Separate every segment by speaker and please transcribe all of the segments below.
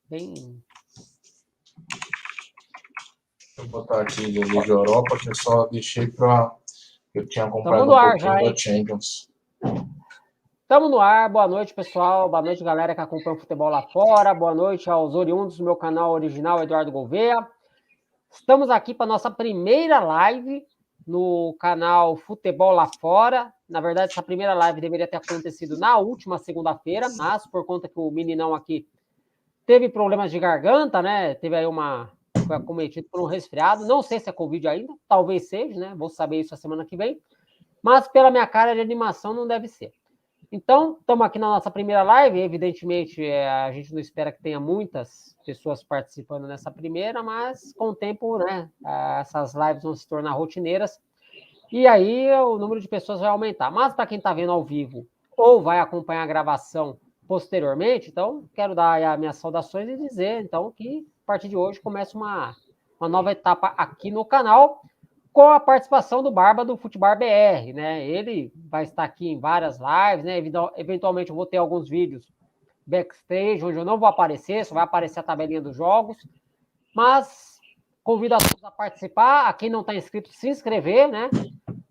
Speaker 1: bem...
Speaker 2: Deixa eu botar aqui da Liga Europa, que eu só deixei para... Eu tinha comprado
Speaker 1: Tamo no ar
Speaker 2: pouquinho
Speaker 1: já, hein?
Speaker 2: da Champions.
Speaker 1: Estamos no ar, boa noite, pessoal. Boa noite, galera que acompanha o futebol lá fora. Boa noite aos oriundos do meu canal original, Eduardo Gouveia. Estamos aqui para nossa primeira live no canal Futebol lá fora. Na verdade, essa primeira live deveria ter acontecido na última segunda-feira, mas por conta que o meninão aqui teve problemas de garganta, né? Teve aí foi acometido por um resfriado. Não sei se é Covid ainda, talvez seja, né? Vou saber isso a semana que vem. Mas pela minha cara de animação não deve ser. Então, estamos aqui na nossa primeira live. Evidentemente, a gente não espera que tenha muitas pessoas participando nessa primeira, mas com o tempo, né, essas lives vão se tornar rotineiras e aí o número de pessoas vai aumentar. Mas para quem está vendo ao vivo ou vai acompanhar a gravação posteriormente, então quero dar as minhas saudações e dizer então que a partir de hoje começa uma nova etapa aqui no canal, com a participação do Barba do Futebol BR, né? Ele vai estar aqui em várias lives, né? Eventualmente eu vou ter alguns vídeos backstage, onde eu não vou aparecer, só vai aparecer a tabelinha dos jogos, mas convido a todos a participar, a quem não está inscrito, se inscrever, né?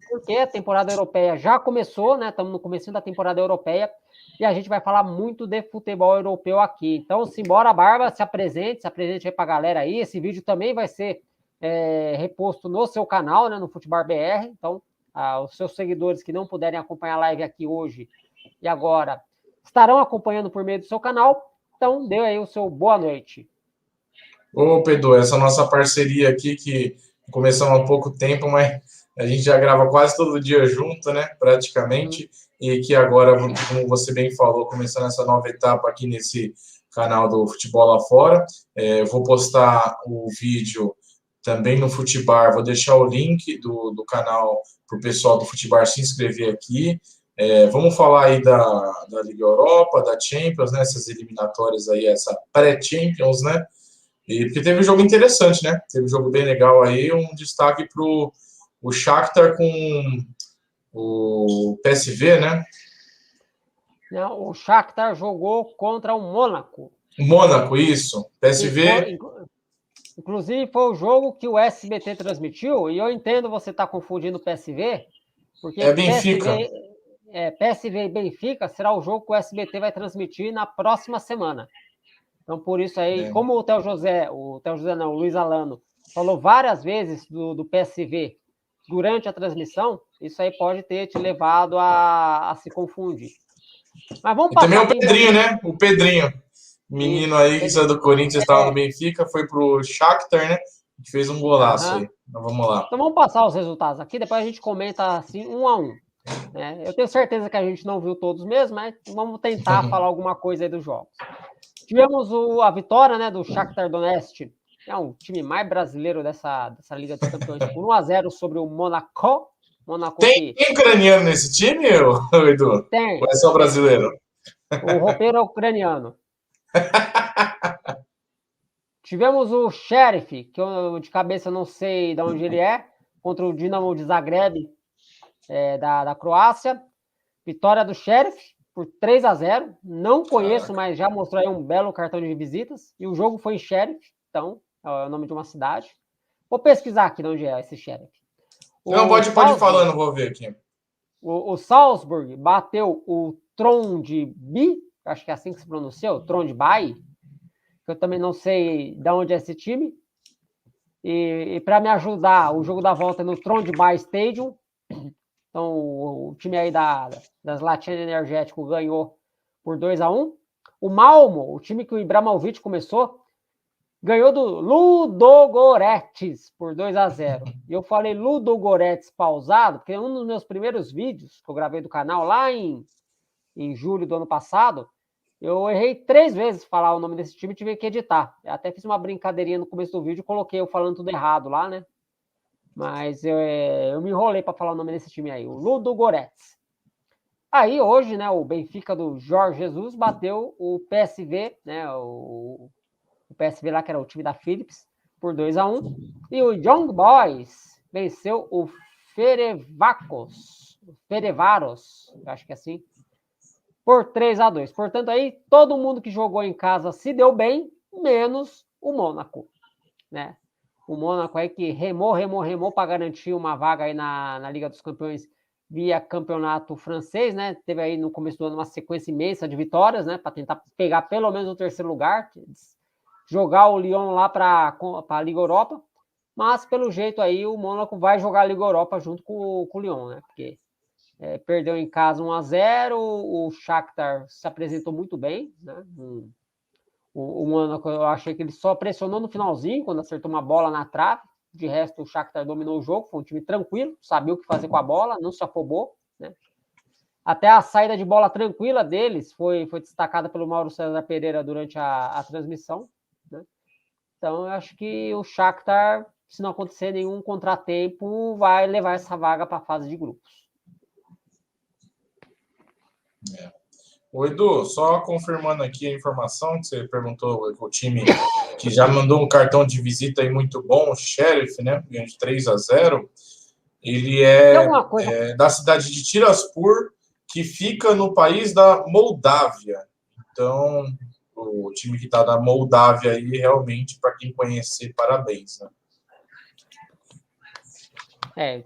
Speaker 1: Porque a temporada europeia já começou, né? Estamos no começo da temporada europeia e a gente vai falar muito de futebol europeu aqui. Então, simbora, Barba, se apresente aí para a galera aí. Esse vídeo também vai ser reposto no seu canal, né, no Futebol BR. Então, os seus seguidores que não puderem acompanhar a live aqui hoje e agora estarão acompanhando por meio do seu canal. Então, dê aí o seu boa noite.
Speaker 2: Ô, Pedro, essa nossa parceria aqui, que começamos há pouco tempo, mas a gente já grava quase todo dia junto, né? Praticamente. E que agora, como você bem falou, começando essa nova etapa aqui nesse canal do Futebol lá fora. Eu vou postar o vídeo também no Futibar. Vou deixar o link do canal para o pessoal do Futibar se inscrever aqui. Vamos falar aí da Liga Europa, da Champions, né? Essas eliminatórias aí, essa pré-Champions, né? E porque teve um jogo interessante, né? Teve um jogo bem legal aí, um destaque para o Shakhtar com o PSV, né?
Speaker 1: Não, o Shakhtar jogou contra o Mônaco.
Speaker 2: Mônaco, isso. PSV.
Speaker 1: Inclusive, foi o jogo que o SBT transmitiu, e eu entendo você estar confundindo o PSV, porque
Speaker 2: Benfica.
Speaker 1: PSV e Benfica será o jogo que o SBT vai transmitir na próxima semana. Então, por isso aí, como o Theo José não, o Luiz Alano, falou várias vezes do PSV durante a transmissão, isso aí pode ter te levado a se confundir. Mas vamos
Speaker 2: E também
Speaker 1: passar
Speaker 2: o
Speaker 1: aqui,
Speaker 2: Pedrinho,
Speaker 1: então.
Speaker 2: né? O Pedrinho. Menino
Speaker 1: Isso,
Speaker 2: aí que saiu do Corinthians, estava no Benfica, foi pro Shakhtar, né? Que fez um golaço aí. Então vamos lá.
Speaker 1: Então vamos passar os resultados aqui, depois a gente comenta assim, um a um. Né? Eu tenho certeza que a gente não viu todos mesmo, mas vamos tentar falar alguma coisa aí dos jogos. Tivemos a vitória, né, do Shakhtar Donetsk, que é um time mais brasileiro dessa Liga dos Campeões, por 1-0 sobre o Monaco.
Speaker 2: Tem ucraniano nesse time, Edu? Ou é só brasileiro?
Speaker 1: O roupeiro é ucraniano. Tivemos o Sheriff, que eu de cabeça não sei de onde ele é, contra o Dinamo de Zagreb, da Croácia. Vitória do Sheriff por 3-0. Não conheço, mas já mostrou aí um belo cartão de visitas. E o jogo foi em Sheriff, então é o nome de uma cidade. Vou pesquisar aqui de onde é esse Sheriff.
Speaker 2: Não, pode ir falando, vou ver aqui.
Speaker 1: O Salzburg bateu o Trondheim, acho que é assim que se pronuncia, o Trondheim, que eu também não sei de onde é esse time. E para me ajudar, o jogo da volta é no Trondheim Stadium. Então, o time aí das latinhas de energético ganhou por 2-1. O Malmo, o time que o Ibrahimovic começou, ganhou do Ludogorets por 2-0. E eu falei Ludogorets pausado, porque um dos meus primeiros vídeos que eu gravei do canal, lá em julho do ano passado, eu errei 3 vezes falar o nome desse time e tive que editar. Eu até fiz uma brincadeirinha no começo do vídeo, coloquei eu falando tudo errado lá, né? Mas eu me enrolei para falar o nome desse time aí, o Ludogorets. Aí hoje, né, o Benfica do Jorge Jesus bateu o PSV, né, o PSV lá que era o time da Philips, por 2-1. E o Young Boys venceu o Ferevaros, acho que é assim, por 3-2. Portanto, aí todo mundo que jogou em casa se deu bem, menos o Mônaco, né? O Mônaco aí que remou para garantir uma vaga aí na Liga dos Campeões via campeonato francês, né? Teve aí no começo do ano uma sequência imensa de vitórias, né? Para tentar pegar pelo menos o terceiro lugar, jogar o Lyon lá para a Liga Europa. Mas, pelo jeito aí, o Mônaco vai jogar a Liga Europa junto com o Lyon, né? Porque perdeu em casa 1-0, o Shakhtar se apresentou muito bem, né? O Mônaco, eu achei que ele só pressionou no finalzinho, quando acertou uma bola na trave. De resto, o Shakhtar dominou o jogo, foi um time tranquilo, sabia o que fazer com a bola, não se afobou, né? Até a saída de bola tranquila deles foi destacada pelo Mauro César Pereira durante a transmissão, né? Então, eu acho que o Shakhtar, se não acontecer nenhum contratempo, vai levar essa vaga para a fase de grupos.
Speaker 2: Ô, Edu, só confirmando aqui a informação que você perguntou, o time que já mandou um cartão de visita aí muito bom, o Sheriff, né? Ganhou de 3-0. Ele é da cidade de Tiraspol, que fica no país da Moldávia. Então, o time que está da Moldávia aí, realmente, para quem conhecer, parabéns, né?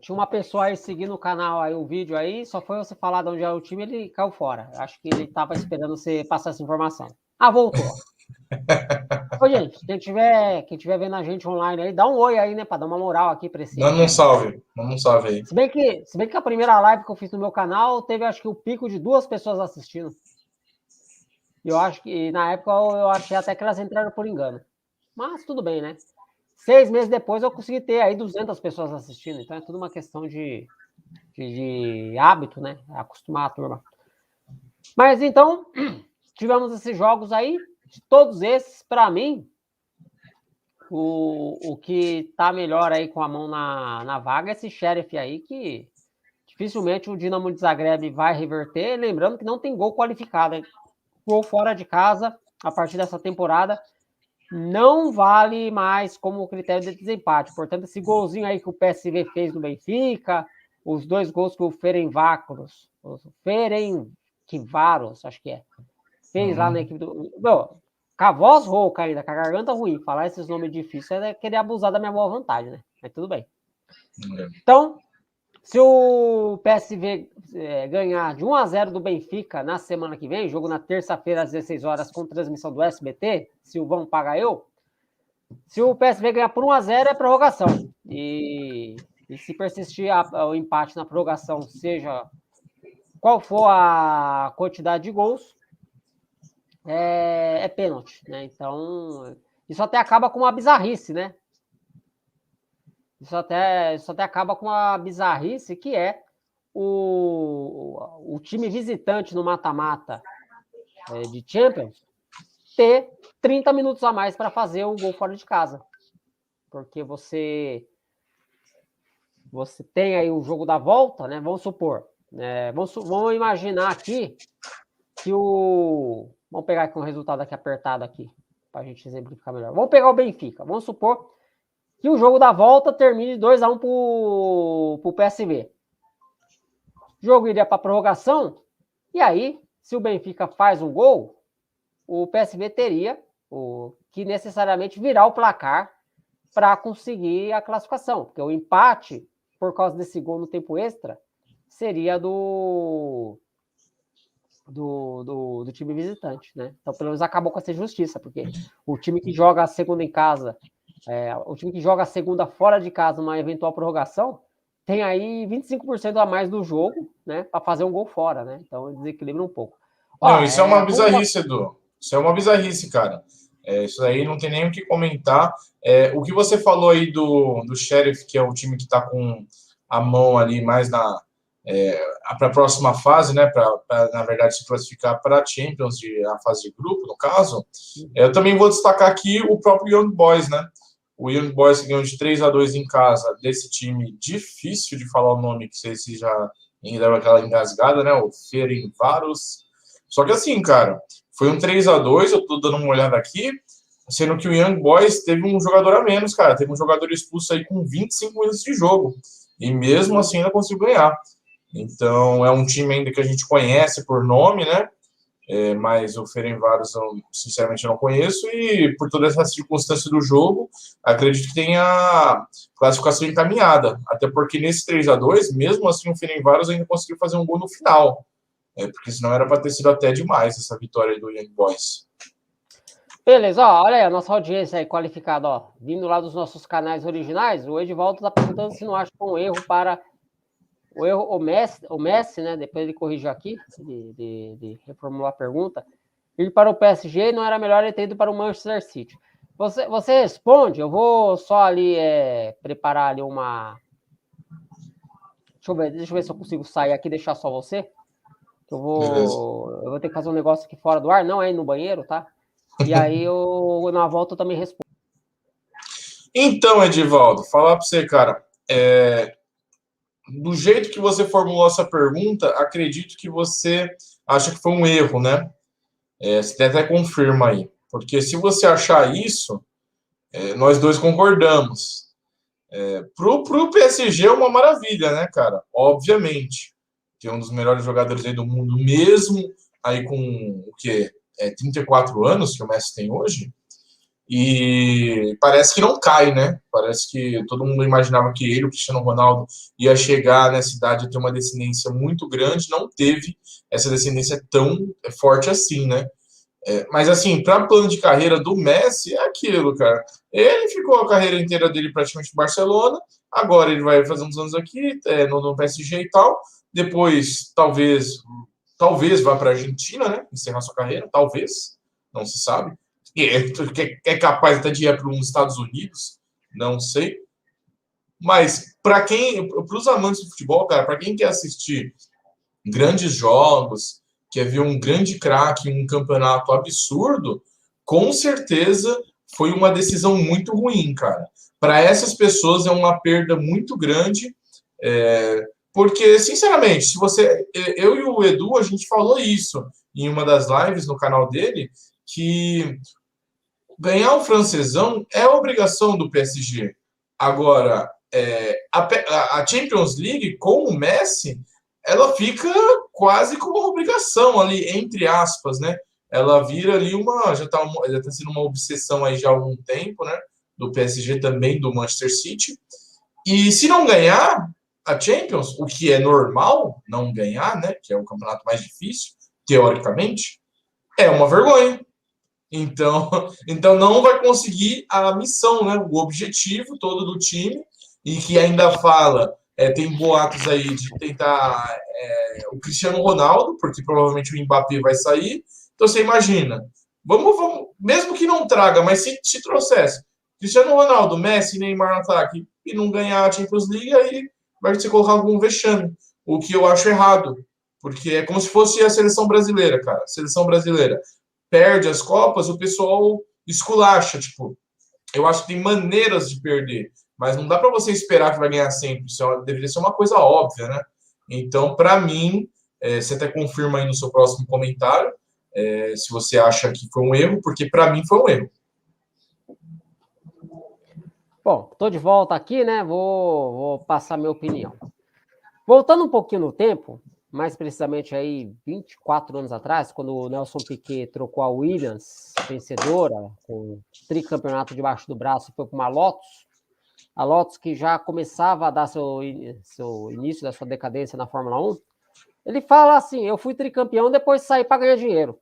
Speaker 1: Tinha uma pessoa aí seguindo o canal, aí o vídeo aí, só foi você falar de onde é o time, ele caiu fora. Acho que ele estava esperando você passar essa informação. Voltou. Ô, gente, quem tiver vendo a gente online aí, dá um oi aí, né, para dar uma moral aqui para esse...
Speaker 2: Manda um salve aí.
Speaker 1: Se bem que a primeira live que eu fiz no meu canal, teve acho que o pico de 2 pessoas assistindo. E eu acho que, na época, eu achei até que elas entraram por engano. Mas tudo bem, né? 6 meses depois eu consegui ter aí 200 pessoas assistindo. Então é tudo uma questão de hábito, né? Acostumar a turma. Mas então, tivemos esses jogos aí. De todos esses, para mim, o que tá melhor aí com a mão na vaga é esse Sheriff aí, que dificilmente o Dinamo de Zagreb vai reverter. Lembrando que não tem gol qualificado. Hein? Gol fora de casa, a partir dessa temporada, não vale mais como critério de desempate. Portanto, esse golzinho aí que o PSV fez no Benfica, os 2 gols que o Ferencváros, acho que fez lá na equipe do... Meu, com a voz rouca ainda, com a garganta ruim, falar esses nomes difíceis é querer abusar da minha boa vontade, né? Mas tudo bem. Então, se o PSV ganhar de 1-0 do Benfica na semana que vem, jogo na terça-feira às 16 horas com transmissão do SBT, Silvão paga eu, se o PSV ganhar por 1-0 é prorrogação. E se persistir o empate na prorrogação, seja qual for a quantidade de gols, é pênalti, né? Então, isso até acaba com uma bizarrice, né? Isso até acaba com uma bizarrice, que é o time visitante no mata-mata de Champions ter 30 minutos a mais para fazer o gol fora de casa. Porque você tem aí o jogo da volta, né? Vamos supor. Vamos imaginar aqui que vamos pegar aqui um resultado aqui apertado aqui, para a gente exemplificar melhor. Vamos pegar o Benfica. Vamos supor que o jogo da volta termine 2-1 pro PSV. O jogo iria para prorrogação, e aí, se o Benfica faz um gol, o PSV teria que necessariamente virar o placar para conseguir a classificação, porque o empate, por causa desse gol no tempo extra, seria do time visitante, né? Então, pelo menos acabou com essa injustiça, porque o time que joga a segunda em casa, o time que joga a segunda fora de casa, uma eventual prorrogação, tem aí 25% a mais do jogo, né? Para fazer um gol fora, né? Então, desequilibra um pouco.
Speaker 2: Não, isso é uma bizarrice, Edu. Isso é uma bizarrice, cara. Isso aí não tem nem o que comentar. O que você falou aí do Sheriff, que é o time que está com a mão ali mais para a próxima fase, né? Para, na verdade, se classificar para a Champions, a fase de grupo, no caso. Eu também vou destacar aqui o próprio Young Boys, né? O Young Boys ganhou de 3-2 em casa desse time difícil de falar o nome, que vocês já deram aquela engasgada, né? O Ferencváros. Só que assim, cara, foi um 3-2, eu tô dando uma olhada aqui, sendo que o Young Boys teve um jogador a menos, cara. Teve um jogador expulso aí com 25 minutos de jogo. E mesmo assim ainda conseguiu ganhar. Então, é um time ainda que a gente conhece por nome, né? mas o Ferencváros, eu, sinceramente, não conheço, e por toda essa circunstância do jogo, acredito que tenha a classificação encaminhada, até porque nesse 3-2, mesmo assim, o Ferencváros ainda conseguiu fazer um gol no final, porque senão era para ter sido até demais essa vitória aí do Young Boys.
Speaker 1: Beleza, ó, olha aí, a nossa audiência aí qualificada, ó, vindo lá dos nossos canais originais, o Edivaldo está perguntando se não acha um erro para o Messi, né? Depois ele corrigiu aqui, de reformular a pergunta. Ir para o PSG não era melhor ele ter ido para o Manchester City. Você responde, eu vou só ali preparar ali uma. Deixa eu ver se eu consigo sair aqui e deixar só você. Eu vou ter que fazer um negócio aqui fora do ar, não é ir no banheiro, tá? E aí na volta eu também respondo.
Speaker 2: Então, Edivaldo, falar para você, cara, do jeito que você formulou essa pergunta, acredito que você acha que foi um erro, né? Você até confirma aí. Porque se você achar isso, nós dois concordamos. Pro PSG é uma maravilha, né, cara? Obviamente. Que é um dos melhores jogadores aí do mundo, mesmo aí com o quê? 34 anos que o Messi tem hoje. E parece que não cai, né? Parece que todo mundo imaginava que ele, o Cristiano Ronaldo, ia chegar nessa idade e ter uma descendência muito grande. Não teve essa descendência tão forte assim, né? Mas assim, para plano de carreira do Messi, é aquilo, cara. Ele ficou a carreira inteira dele praticamente no Barcelona. Agora ele vai fazer uns anos aqui, no PSG e tal. Depois, talvez vá para a Argentina, né? Encerrar sua carreira, talvez. Não se sabe. É capaz até de ir para os Estados Unidos, não sei. Mas para os amantes do futebol, cara, para quem quer assistir grandes jogos, quer ver um grande craque, um campeonato absurdo, com certeza foi uma decisão muito ruim, cara. Para essas pessoas é uma perda muito grande, porque, sinceramente, se você. Eu e o Edu, a gente falou isso em uma das lives no canal dele, que ganhar o francesão é obrigação do PSG. Agora, a Champions League com o Messi, ela fica quase como uma obrigação ali, entre aspas, né? Ela vira ali já tá sendo uma obsessão aí já há algum tempo, né? Do PSG também, do Manchester City. E se não ganhar a Champions, o que é normal não ganhar, né? Que é o campeonato mais difícil, teoricamente, é uma vergonha. Então não vai conseguir a missão, né? O objetivo todo do time, e que ainda fala, tem boatos aí de tentar o Cristiano Ronaldo, porque provavelmente o Mbappé vai sair. Então você imagina, vamos mesmo que não traga, mas se trouxesse Cristiano Ronaldo, Messi, Neymar no ataque e não ganhar a Champions League, aí vai ser colocar algum vexame, o que eu acho errado, porque é como se fosse a seleção brasileira, cara. A seleção brasileira perde as Copas, o pessoal esculacha. Tipo, eu acho que tem maneiras de perder, mas não dá para você esperar que vai ganhar sempre. Isso deveria ser uma coisa óbvia, né? Então, para mim, você até confirma aí no seu próximo comentário, se você acha que foi um erro, porque para mim foi um erro.
Speaker 1: Bom, estou de volta aqui, né? Vou passar minha opinião. Voltando um pouquinho no tempo, mais precisamente aí 24 anos atrás, quando o Nelson Piquet trocou a Williams, vencedora, com o tricampeonato debaixo do braço, e foi para uma Lotus, a Lotus que já começava a dar seu início da sua decadência na Fórmula 1, ele fala assim, eu fui tricampeão, depois saí para ganhar dinheiro.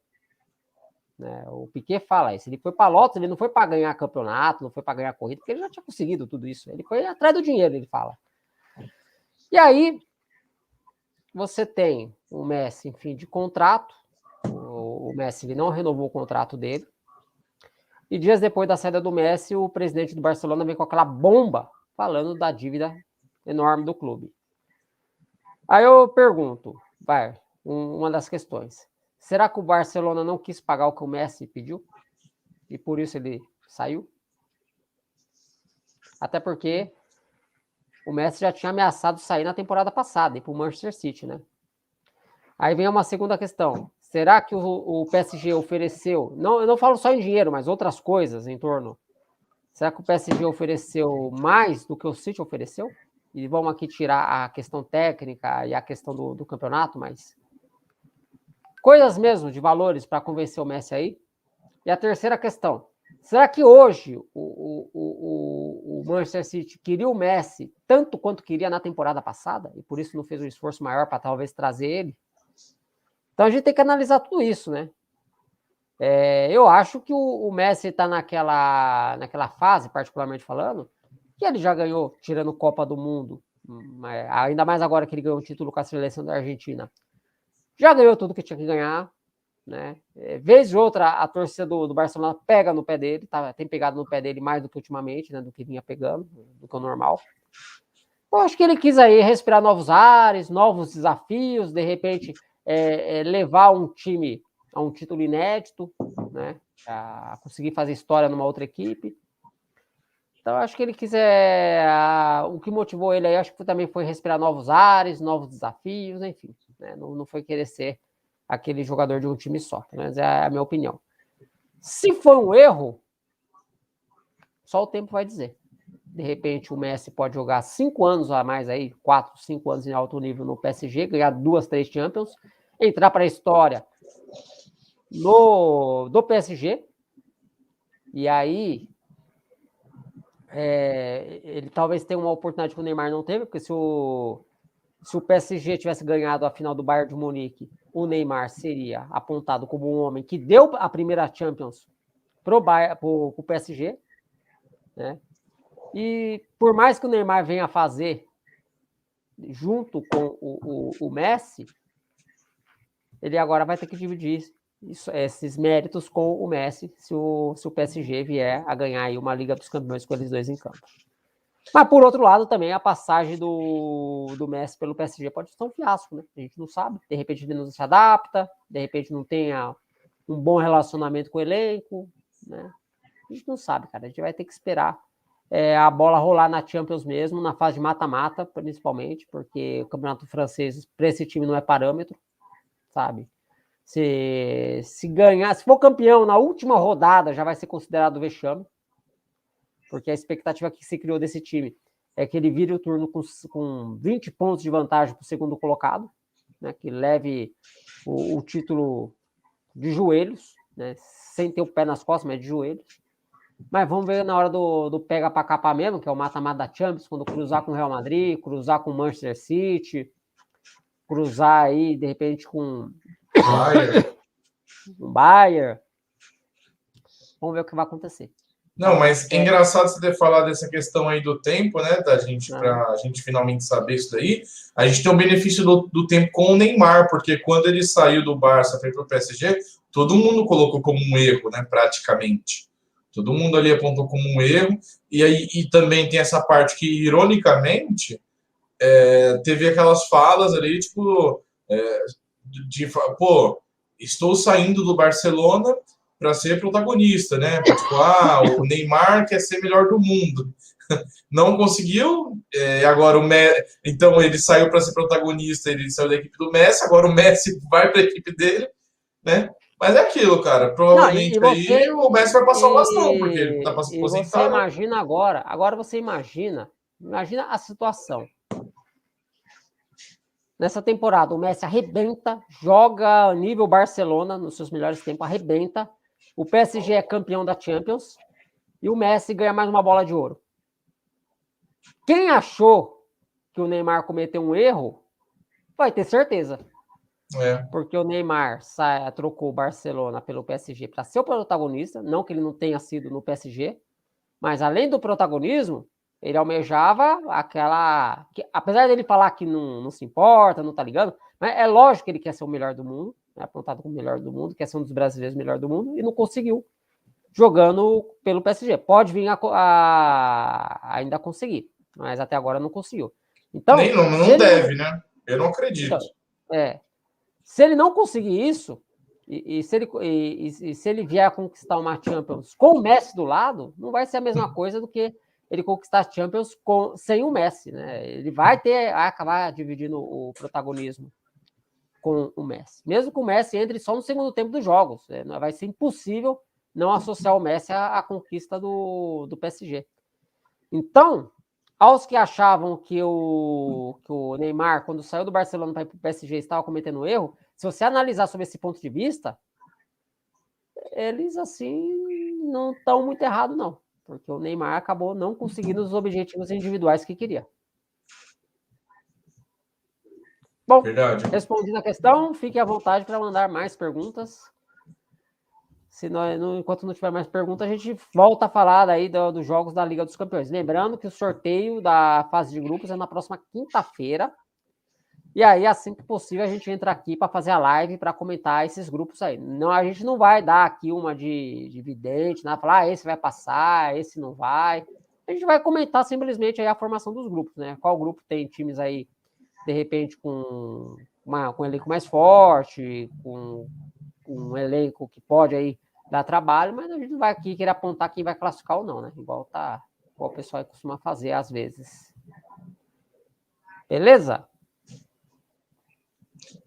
Speaker 1: Né? O Piquet fala isso, ele foi para a Lotus, ele não foi para ganhar campeonato, não foi para ganhar corrida, porque ele já tinha conseguido tudo isso, ele foi atrás do dinheiro, ele fala. E aí, você tem o Messi em fim de contrato, o Messi ele não renovou o contrato dele, e dias depois da saída do Messi, o presidente do Barcelona vem com aquela bomba falando da dívida enorme do clube. Aí eu pergunto, uma das questões, será que o Barcelona não quis pagar o que o Messi pediu? E por isso ele saiu? Até porque o Messi já tinha ameaçado sair na temporada passada, ir para o Manchester City, né? Aí vem uma segunda questão. Será que o PSG ofereceu, eu não falo só em dinheiro, mas outras coisas em torno, será que o PSG ofereceu mais do que o City ofereceu? E vamos aqui tirar a questão técnica e a questão do campeonato, mas coisas mesmo de valores para convencer o Messi aí. E a terceira questão, será que hoje o Manchester City queria o Messi tanto quanto queria na temporada passada e por isso não fez um esforço maior para talvez trazer ele? Então a gente tem que analisar tudo isso, né? Eu acho que o Messi está naquela fase, particularmente falando, que ele já ganhou, tirando Copa do Mundo, ainda mais agora que ele ganhou o título com a seleção da Argentina. Já ganhou tudo que tinha que ganhar, né? Vez de outra, a torcida do Barcelona pega no pé dele, tem pegado no pé dele mais do que ultimamente, né? Do que vinha pegando, do que o normal. Então, acho que ele quis aí respirar novos ares, novos desafios, de repente levar um time a um título inédito, né? A conseguir fazer história numa outra equipe. Então, acho que ele o que motivou ele aí, acho que também foi respirar novos ares, novos desafios, enfim. Né? Não foi querer ser aquele jogador de um time só, mas é a minha opinião. Se foi um erro, só o tempo vai dizer. De repente, o Messi pode jogar 5 anos a mais aí, 4, 5 anos em alto nível no PSG, ganhar 2, 3 Champions, entrar para a história do PSG, e aí ele talvez tenha uma oportunidade que o Neymar não teve, porque se o PSG tivesse ganhado a final do Bayern de Munique, o Neymar seria apontado como um homem que deu a primeira Champions pro PSG, né? E por mais que o Neymar venha fazer junto com o Messi, ele agora vai ter que dividir esses méritos com o Messi se o PSG vier a ganhar aí uma Liga dos Campeões com eles dois em campo. Mas, por outro lado, também a passagem do Messi pelo PSG pode ser um fiasco, né? A gente não sabe. De repente ele não se adapta, de repente não tenha um bom relacionamento com o elenco, né? A gente não sabe, cara. A gente vai ter que esperar a bola rolar na Champions mesmo, na fase de mata-mata, principalmente, porque o campeonato francês, para esse time, não é parâmetro, sabe? Se ganhar, se for campeão na última rodada, já vai ser considerado vexame, porque a expectativa que se criou desse time é que ele vire o turno com 20 pontos de vantagem para o segundo colocado, né, que leve o título de joelhos, né, sem ter o pé nas costas, mas de joelhos. Mas vamos ver na hora do pega para capar mesmo, que é o mata-mata da Champions, quando cruzar com o Real Madrid, cruzar com o Manchester City, cruzar aí, de repente, com o Bayern. Vamos ver o que vai acontecer.
Speaker 2: Não, mas é engraçado você ter falado dessa questão aí do tempo, né? Da gente, para a gente finalmente saber isso daí. A gente tem o benefício do tempo com o Neymar, porque quando ele saiu do Barça foi para o PSG, todo mundo colocou como um erro, né? Praticamente. Todo mundo ali apontou como um erro. E também tem essa parte que, ironicamente, teve aquelas falas ali, tipo, pô, estou saindo do Barcelona para ser protagonista, né? Tipo, o Neymar quer ser melhor do mundo. Não conseguiu, agora então ele saiu para ser protagonista, ele saiu da equipe do Messi, agora o Messi vai para a equipe dele, né? Mas é aquilo, cara. Provavelmente aí o Messi vai passar o bastão, porque ele tá para se aposentar.
Speaker 1: Você imagina agora você imagina a situação. Nessa temporada, o Messi arrebenta, joga nível Barcelona nos seus melhores tempos, arrebenta. O PSG é campeão da Champions e o Messi ganha mais uma bola de ouro. Quem achou que o Neymar cometeu um erro, vai ter certeza. Porque o Neymar trocou o Barcelona pelo PSG para ser o protagonista, não que ele não tenha sido no PSG, mas além do protagonismo, ele almejava aquela... apesar dele falar que não se importa, não tá ligando, mas é lógico que ele quer ser o melhor do mundo, né, apontado como o melhor do mundo, quer ser um dos brasileiros melhor do mundo, e não conseguiu, jogando pelo PSG. Pode vir ainda conseguir, mas até agora não conseguiu. Então,
Speaker 2: não deve, né? Eu não acredito.
Speaker 1: Então, se ele não conseguir isso, se ele vier a conquistar uma Champions com o Messi do lado, não vai ser a mesma coisa do que ele conquistar a Champions sem o Messi, né? Ele vai acabar dividindo o protagonismo com o Messi. Mesmo que o Messi entre só no segundo tempo dos jogos, vai ser impossível não associar o Messi à conquista do PSG. Então, aos que achavam que o Neymar, quando saiu do Barcelona para ir para o PSG, estava cometendo um erro, se você analisar sobre esse ponto de vista, eles, assim, não estão muito errados, não. Porque o Neymar acabou não conseguindo os objetivos individuais que queria. Bom, respondendo a questão, fique à vontade para mandar mais perguntas. Enquanto não tiver mais perguntas, a gente volta a falar aí dos jogos da Liga dos Campeões. Lembrando que o sorteio da fase de grupos é na próxima quinta-feira. E aí, assim que possível, a gente entra aqui para fazer a live para comentar esses grupos aí. Não, a gente não vai dar aqui uma de vidente, né? Falar, esse vai passar, esse não vai. A gente vai comentar simplesmente aí a formação dos grupos, né? Qual grupo tem times aí, de repente, com um elenco mais forte, com um elenco que pode aí dar trabalho, mas a gente não vai aqui querer apontar quem vai classificar ou não, né? Igual o pessoal costuma fazer às vezes. Beleza?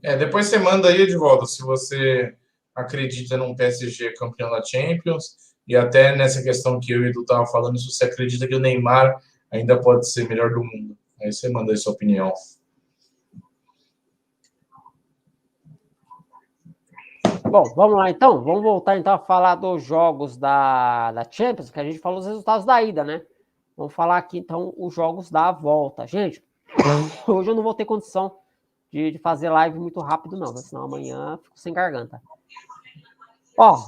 Speaker 2: Depois você manda aí, Edvaldo, se você acredita num PSG campeão da Champions, e até nessa questão que eu e o Edu estavam falando, se você acredita que o Neymar ainda pode ser melhor do mundo. Aí você manda aí sua opinião.
Speaker 1: Bom, vamos lá então. Vamos voltar então a falar dos jogos da Champions, que a gente falou os resultados da ida, né? Vamos falar aqui então os jogos da volta. Gente, hoje eu não vou ter condição de fazer live muito rápido, não, senão amanhã fico sem garganta.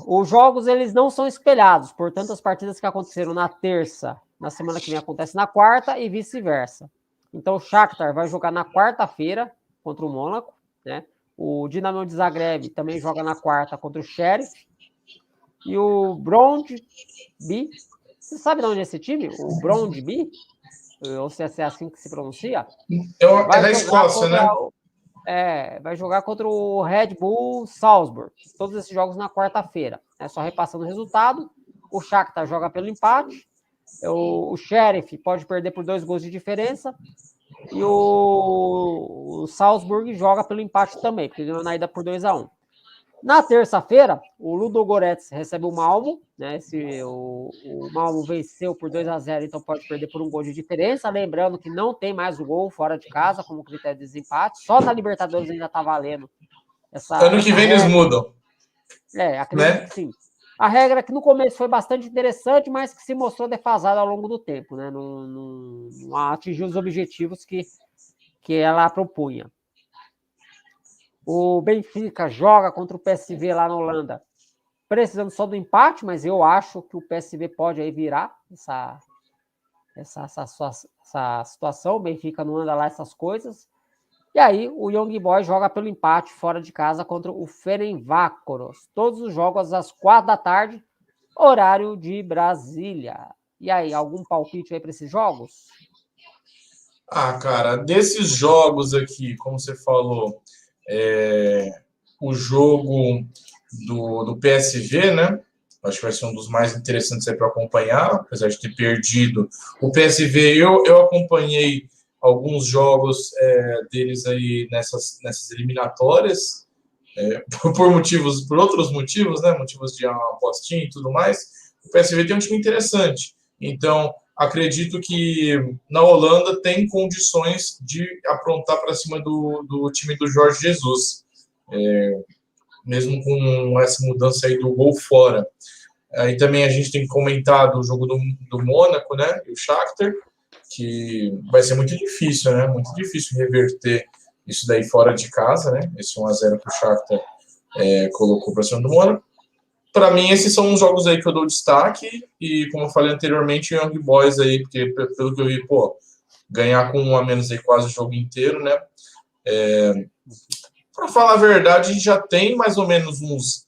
Speaker 1: Os jogos eles não são espelhados, portanto, as partidas que aconteceram na terça, na semana que vem, acontecem na quarta e vice-versa. Então, o Shakhtar vai jogar na quarta-feira contra o Mônaco, né? O Dinamo de Zagreb também joga na quarta contra o Sheriff. E o Brondby, você sabe de onde é esse time? O Brondby? Ou se é assim que se pronuncia?
Speaker 2: É da Escócia, né?
Speaker 1: Vai jogar contra o Red Bull Salzburg. Todos esses jogos na quarta-feira. Só repassando o resultado. O Shakhtar joga pelo empate. O Sheriff pode perder por 2 gols de diferença. E o Salzburg joga pelo empate também, porque ganhou na ida por 2-1. Na terça-feira, o Ludogorets recebe o Malmo, né? O Malmo venceu por 2-0, então pode perder por 1 gol de diferença. Lembrando que não tem mais o gol fora de casa como critério de desempate. Só na Libertadores ainda está valendo
Speaker 2: ano que vem eles mudam.
Speaker 1: Acredito que sim. A regra que no começo foi bastante interessante, mas que se mostrou defasada ao longo do tempo, né? Não atingiu os objetivos que ela propunha. O Benfica joga contra o PSV lá na Holanda, precisando só do empate, mas eu acho que o PSV pode aí virar essa situação. O Benfica não anda lá essas coisas. E aí o Young Boys joga pelo empate fora de casa contra o Ferencváros. Todos os jogos às 4 da tarde, horário de Brasília. E aí, algum palpite aí para esses jogos?
Speaker 2: Cara, desses jogos aqui, como você falou, o jogo do PSV, né? Acho que vai ser um dos mais interessantes aí para acompanhar, apesar de ter perdido. O PSV, eu acompanhei alguns jogos deles aí nessas eliminatórias, por outros motivos, né? Motivos de uma apostinha e tudo mais. O PSV tem um time interessante. Então, acredito que na Holanda tem condições de aprontar para cima do time do Jorge Jesus. Mesmo com essa mudança aí do gol fora. Aí também a gente tem que comentar do jogo do Mônaco, né? E o Shakhtar, que vai ser muito difícil, né? Muito difícil reverter isso daí fora de casa, né? Esse 1-0 que o Shakhtar colocou para cima do Mônaco. Para mim, esses são os jogos aí que eu dou destaque. E, como eu falei anteriormente, o Young Boys aí, porque pelo que eu vi, ganhar com 1 a menos aí quase o jogo inteiro, né? Para falar a verdade, a gente já tem mais ou menos uns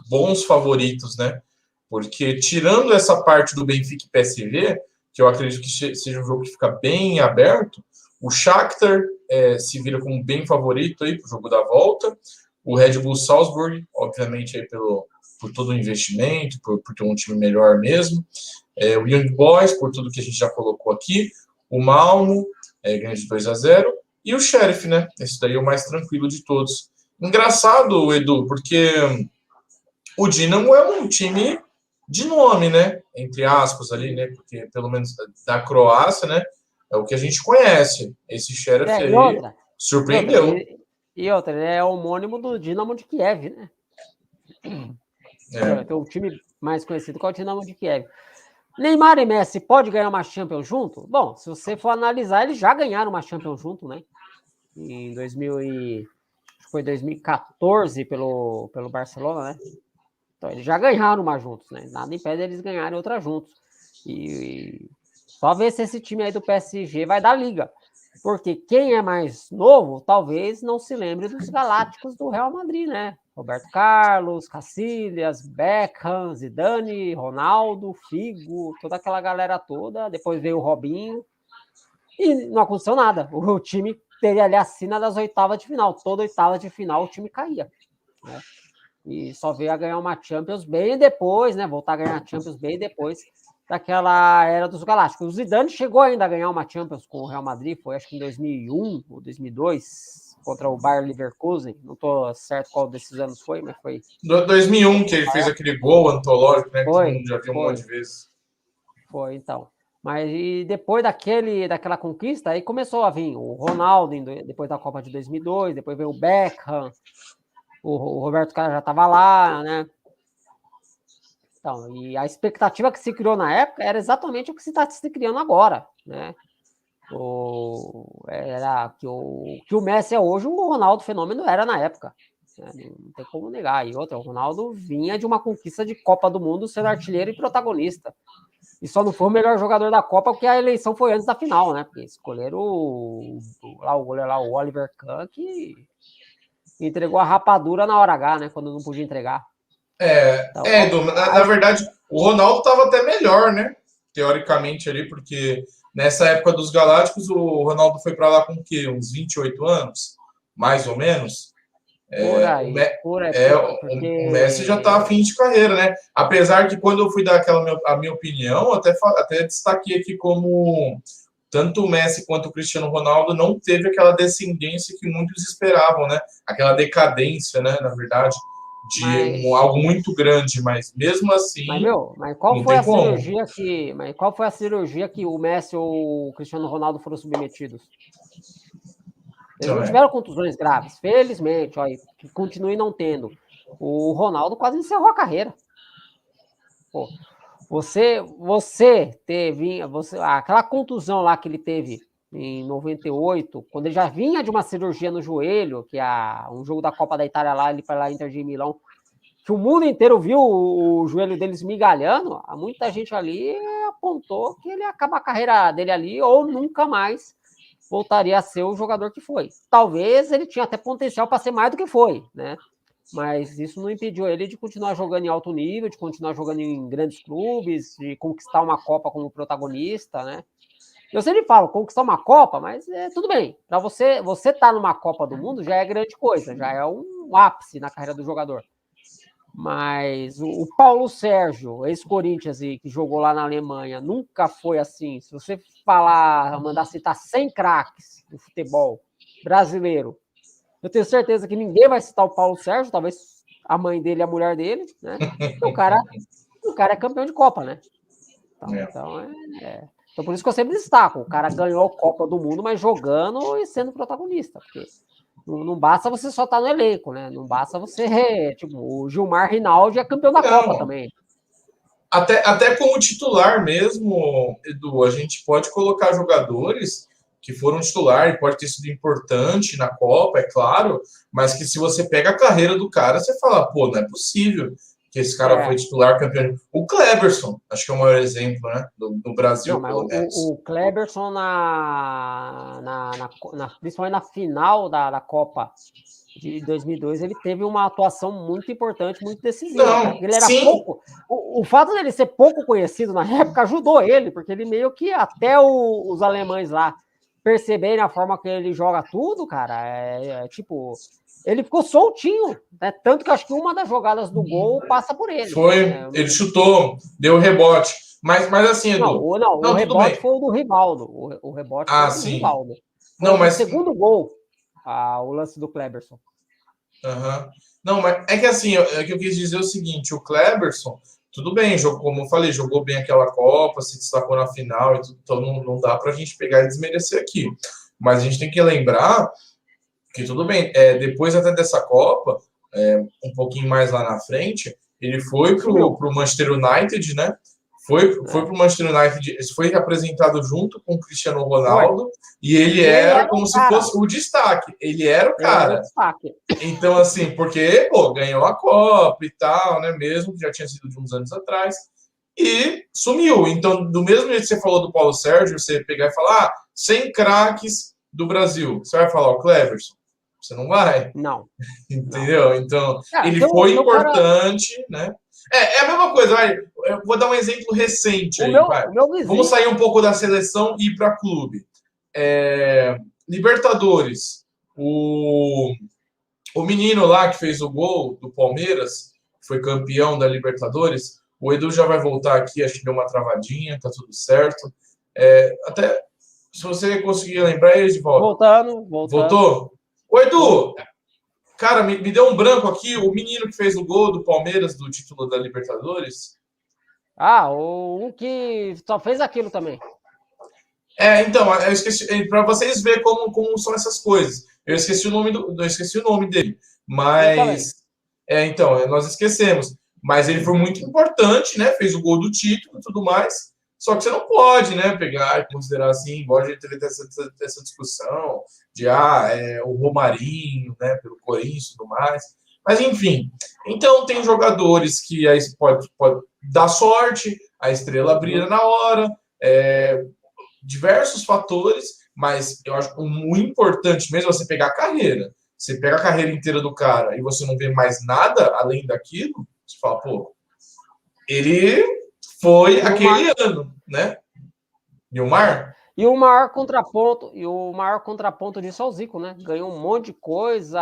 Speaker 2: bons favoritos, né? Porque tirando essa parte do Benfica e PSV, que eu acredito que seja um jogo que fica bem aberto, o Shakhtar se vira como bem favorito aí para o jogo da volta. O Red Bull Salzburg, obviamente, aí por todo o investimento, por ter um time melhor mesmo. O Young Boys, por tudo que a gente já colocou aqui. O Malmo, ganha de 2-0. E o Sheriff, né? Esse daí é o mais tranquilo de todos. Engraçado, Edu, porque o Dinamo é um time de nome, né? Entre aspas ali, né? Porque pelo menos da Croácia, né? É o que a gente conhece. Esse Sheriff aí surpreendeu.
Speaker 1: E outra, ele é homônimo do Dinamo de Kiev, né? Então, o time mais conhecido que é o Dinamo de Kiev. Neymar e Messi pode ganhar uma Champions junto? Bom, se você for analisar, eles já ganharam uma Champions junto, né? Em 2014 pelo Barcelona, né? Então, eles já ganharam uma juntos, né? Nada impede eles ganharem outra juntos. E só ver se esse time aí do PSG vai dar liga. Porque quem é mais novo, talvez não se lembre dos galácticos do Real Madrid, né? Roberto Carlos, Cacilhas, Beckham, Zidane, Ronaldo, Figo, toda aquela galera toda. Depois veio o Robinho. E não aconteceu nada. O time teria ali a sina das oitavas de final. Toda oitava de final o time caía, né? E só veio a ganhar uma Champions bem depois, né? Voltar a ganhar a Champions bem depois daquela era dos Galácticos. O Zidane chegou ainda a ganhar uma Champions com o Real Madrid, foi acho que em 2001 ou 2002, contra o Bayer Leverkusen. Não estou certo qual desses anos foi, mas foi...
Speaker 2: 2001 que ele fez aquele gol antológico, né? Que todo mundo já viu um monte de vezes.
Speaker 1: Foi, então. Mas e depois daquela conquista, aí começou a vir o Ronaldo, depois da Copa de 2002, depois veio o Beckham, o Roberto Carlos já estava lá, né? Então, e a expectativa que se criou na época era exatamente o que se está se criando agora, né? Era que o Messi é hoje, o Ronaldo fenômeno era na época, né? Não tem como negar. E outra, o Ronaldo vinha de uma conquista de Copa do Mundo sendo artilheiro e protagonista. E só não foi o melhor jogador da Copa porque a eleição foi antes da final, né? Porque escolheram o goleiro lá, o Oliver Kahn, que entregou a rapadura na hora H, né? Quando não podia entregar.
Speaker 2: Então, na verdade, o Ronaldo estava até melhor, né? Teoricamente ali, porque nessa época dos Galácticos, o Ronaldo foi para lá com o quê? Uns 28 anos? Mais ou menos?
Speaker 1: Por aí.
Speaker 2: O Messi já está a fim de carreira, né? Apesar que quando eu fui dar a minha opinião, até destaquei aqui como tanto o Messi quanto o Cristiano Ronaldo não teve aquela descendência que muitos esperavam, né? Aquela decadência, né? Na verdade, de algo muito grande, mas mesmo assim.
Speaker 1: Mas qual foi a cirurgia que o Messi ou o Cristiano Ronaldo foram submetidos? Eles não tiveram contusões graves, felizmente, ó, que continue não tendo. O Ronaldo quase encerrou a carreira. Pô, você teve aquela contusão lá que ele teve em 98, quando ele já vinha de uma cirurgia no joelho, que é um jogo da Copa da Itália lá, ele foi lá Inter de Milão, que o mundo inteiro viu o joelho dele esmigalhando, muita gente ali apontou que ele ia acabar a carreira dele ali ou nunca mais voltaria a ser o jogador que foi. Talvez ele tinha até potencial para ser mais do que foi, né? Mas isso não impediu ele de continuar jogando em alto nível, de continuar jogando em grandes clubes, de conquistar uma Copa como protagonista, né? Eu sempre falo, conquistar uma Copa, mas tudo bem. Para você estar numa Copa do Mundo já é grande coisa, já é um ápice na carreira do jogador. Mas o Paulo Sérgio, ex-Corinthians, que jogou lá na Alemanha, nunca foi assim. Se você mandar citar 100 craques do futebol brasileiro, eu tenho certeza que ninguém vai citar o Paulo Sérgio, talvez a mãe dele e a mulher dele, né? O cara é campeão de Copa, né? Então, por isso que eu sempre destaco, o cara ganhou a Copa do Mundo, mas jogando e sendo protagonista, porque não basta você só estar no elenco, né? Não basta você... Tipo, o Gilmar Rinaldi é campeão da Copa também.
Speaker 2: Até como titular mesmo, Edu, a gente pode colocar jogadores que foram titular e pode ter sido importante na Copa, é claro, mas que se você pega a carreira do cara, você fala, pô, não é possível que esse cara foi titular campeão. O Kleberson, acho que é o maior exemplo, né, do Brasil.
Speaker 1: Não, mas o Kleberson, principalmente na final da Copa de 2002, ele teve uma atuação muito importante, muito decisiva.
Speaker 2: Não,
Speaker 1: ele era pouco. O fato dele ser pouco conhecido na época ajudou ele, porque ele meio que até os alemães lá perceberem a forma que ele joga tudo, cara, tipo... Ele ficou soltinho, né? Tanto que acho que uma das jogadas do gol passa por ele.
Speaker 2: Ele chutou, deu rebote. Mas assim, Edu...
Speaker 1: Não, o rebote foi o do Rivaldo. O rebote foi o do Rivaldo. Foi o segundo gol, o lance do Kleberson.
Speaker 2: Não, mas é que assim, que eu quis dizer o seguinte, o Kleberson, tudo bem, como eu falei, jogou bem aquela Copa, se destacou na final, então não dá pra gente pegar e desmerecer aqui. Mas a gente tem que lembrar Porque tudo bem, depois até dessa Copa, um pouquinho mais lá na frente, ele foi pro Manchester United, né? Foi pro Manchester United, foi apresentado junto com o Cristiano Ronaldo, e ele era como se fosse o destaque. Ele era o cara. Era o destaque. Então, assim, porque, pô, ganhou a Copa e tal, né? Mesmo que já tinha sido de uns anos atrás, e sumiu. Então, do mesmo jeito que você falou do Paulo Sérgio, você pegar e falar, 100 craques do Brasil. Você vai falar o Cleverson? Você não vai.
Speaker 1: Não.
Speaker 2: Entendeu? Então, ele foi importante, né? É a mesma coisa, vai. Eu vou dar um exemplo recente aí, vai. Vamos sair um pouco da seleção e ir para clube. Libertadores. O menino lá que fez o gol do Palmeiras, foi campeão da Libertadores, o Edu já vai voltar aqui, acho que deu uma travadinha, tá tudo certo. Até se você conseguir lembrar ele de volta.
Speaker 1: Voltando.
Speaker 2: Voltou? Ô, Edu, cara, me deu um branco aqui, o menino que fez o gol do Palmeiras, do título da Libertadores.
Speaker 1: Um que só fez aquilo também.
Speaker 2: Então, eu esqueci, para vocês verem como são essas coisas. Eu esqueci o nome dele. Mas, então, nós esquecemos. Mas ele foi muito importante, né? Fez o gol do título e tudo mais. Só que você não pode, né, pegar e considerar assim, igual a gente teve essa discussão de o Romarinho, né, pelo Corinthians e tudo mais. Mas, enfim. Então, tem jogadores que aí pode dar sorte, a estrela brilha na hora, diversos fatores, mas eu acho que o muito importante mesmo é você pegar a carreira. Você pega a carreira inteira do cara e você não vê mais nada além daquilo, você fala, pô, ele foi aquele ano, né? Nilmar?
Speaker 1: E o maior contraponto disso é o Zico, né? Ganhou um monte de coisa,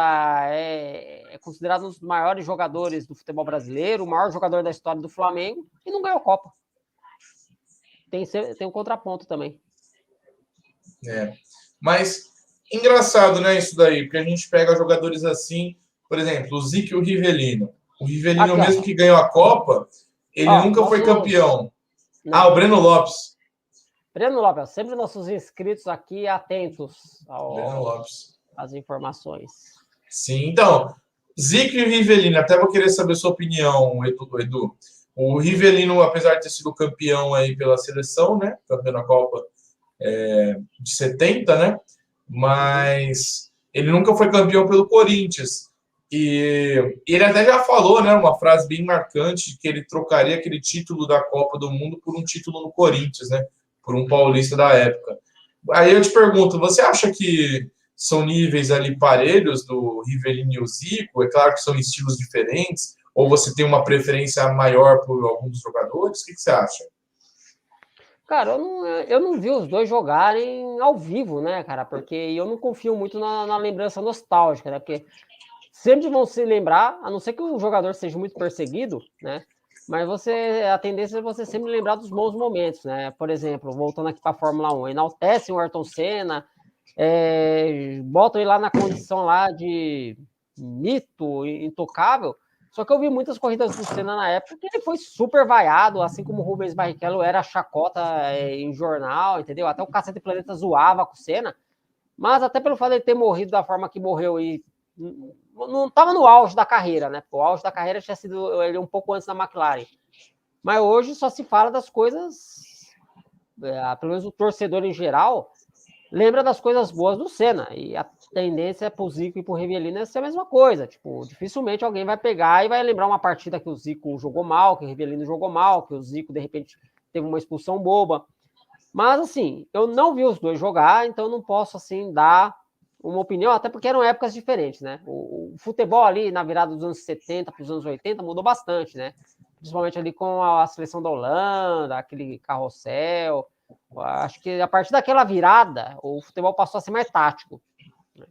Speaker 1: é considerado um dos maiores jogadores do futebol brasileiro, o maior jogador da história do Flamengo, e não ganhou Copa. Tem um contraponto também.
Speaker 2: Mas engraçado, né, isso daí, porque a gente pega jogadores assim, por exemplo, o Zico e o Rivelino. O Rivelino, aqui, mesmo que ganhou a Copa, ele nunca foi campeão. O Breno Lopes.
Speaker 1: Breno Lopes, sempre nossos inscritos aqui atentos às informações.
Speaker 2: Sim, então, Zico e Rivelino, até vou querer saber sua opinião, Edu. O Rivelino, apesar de ter sido campeão aí pela seleção, né, campeão da Copa de 70, né, mas ele nunca foi campeão pelo Corinthians. E ele até já falou, né, uma frase bem marcante, que ele trocaria aquele título da Copa do Mundo por um título no Corinthians, né, por um paulista da época. Aí eu te pergunto, você acha que são níveis ali parelhos do Rivelino e o Zico? É claro que são estilos diferentes, ou você tem uma preferência maior por alguns jogadores? O que você acha?
Speaker 1: Cara, eu não vi os dois jogarem ao vivo, né, cara? Porque eu não confio muito na lembrança nostálgica, né? Porque sempre vão se lembrar, a não ser que o jogador seja muito perseguido, né? Mas a tendência é você sempre lembrar dos bons momentos, né? Por exemplo, voltando aqui para a Fórmula 1, enaltecem o Ayrton Senna, botam ele lá na condição lá de mito intocável. Só que eu vi muitas corridas do Senna na época que ele foi super vaiado, assim como o Rubens Barrichello era chacota em jornal, entendeu? Até o Cacete Planeta zoava com o Senna. Mas até pelo fato de ele ter morrido da forma que morreu e não estava no auge da carreira, né? O auge da carreira tinha sido ele um pouco antes da McLaren. Mas hoje só se fala das coisas, pelo menos o torcedor em geral, lembra das coisas boas do Senna. E a tendência para o Zico e para o Rivelino é ser a mesma coisa. Tipo, dificilmente alguém vai pegar e vai lembrar uma partida que o Zico jogou mal, que o Rivelino jogou mal, que o Zico, de repente, teve uma expulsão boba. Mas, assim, eu não vi os dois jogar, então não posso, assim, dar uma opinião, até porque eram épocas diferentes, né? O futebol ali, na virada dos anos 70 para os anos 80, mudou bastante, né? Principalmente ali com a seleção da Holanda, aquele carrossel. Acho que a partir daquela virada, o futebol passou a ser mais tático. Né?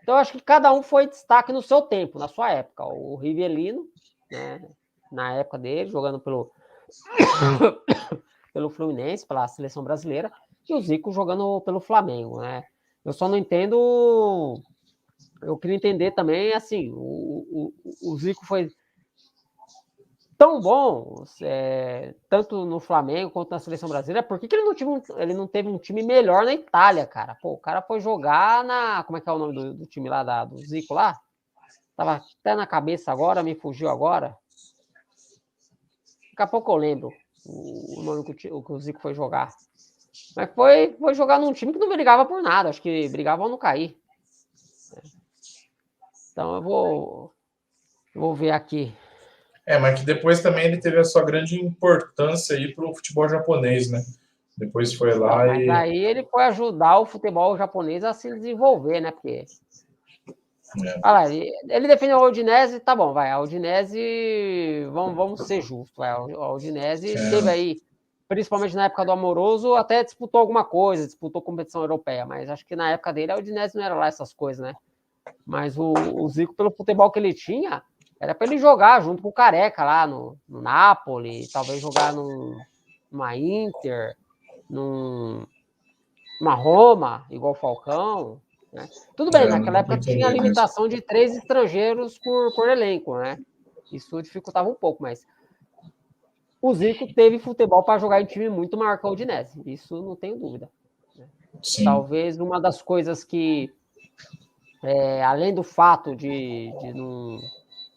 Speaker 1: Então, acho que cada um foi destaque no seu tempo, na sua época. O Rivelino, né, na época dele, jogando pelo Fluminense, pela seleção brasileira, e o Zico jogando pelo Flamengo, né? Eu só não entendo... Eu queria entender também, assim, o Zico foi tão bom, tanto no Flamengo quanto na seleção brasileira, por que ele não teve um time melhor na Itália, cara? Pô, o cara foi jogar na... Como é que é o nome do time lá, do Zico lá? Tava até na cabeça agora, me fugiu agora. Daqui a pouco eu lembro o nome que o Zico foi jogar. Mas foi jogar num time que não brigava por nada, acho que brigava ao não cair. Então eu vou ver aqui.
Speaker 2: Mas que depois também ele teve a sua grande importância aí para o futebol japonês, né? Depois foi lá
Speaker 1: mas aí ele foi ajudar o futebol japonês a se desenvolver, né? Porque... Olha lá, ele defendeu a Udinese, tá bom, vai. A Udinese, vamos ser justos, vai. A Udinese teve aí, principalmente na época do Amoroso, até disputou alguma coisa, disputou competição europeia, mas acho que na época dele a Udinese não era lá essas coisas, né? Mas o Zico, pelo futebol que ele tinha, era para ele jogar junto com o Careca lá no Napoli, talvez jogar numa Inter, numa Roma, igual o Falcão, né? Tudo bem, naquela época tinha a limitação de 3 estrangeiros por elenco, né? Isso dificultava um pouco, mas o Zico teve futebol para jogar em time muito maior que a Udinese, isso não tenho dúvida. Né? Talvez uma das coisas que, além do fato de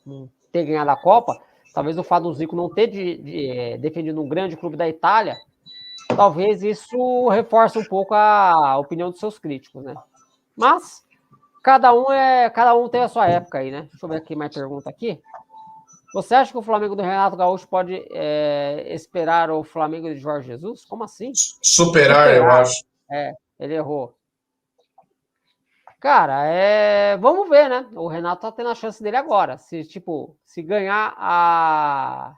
Speaker 1: não ter ganhado a Copa, talvez o fato do Zico não ter defendido um grande clube da Itália, talvez isso reforce um pouco a opinião dos seus críticos, né? Mas cada um tem a sua época aí, né? Deixa eu ver aqui mais pergunta aqui. Você acha que o Flamengo do Renato Gaúcho pode esperar o Flamengo de Jorge Jesus? Como assim?
Speaker 2: Superar, eu acho.
Speaker 1: Ele errou. Cara, vamos ver, né? O Renato tá tendo a chance dele agora. Se ganhar a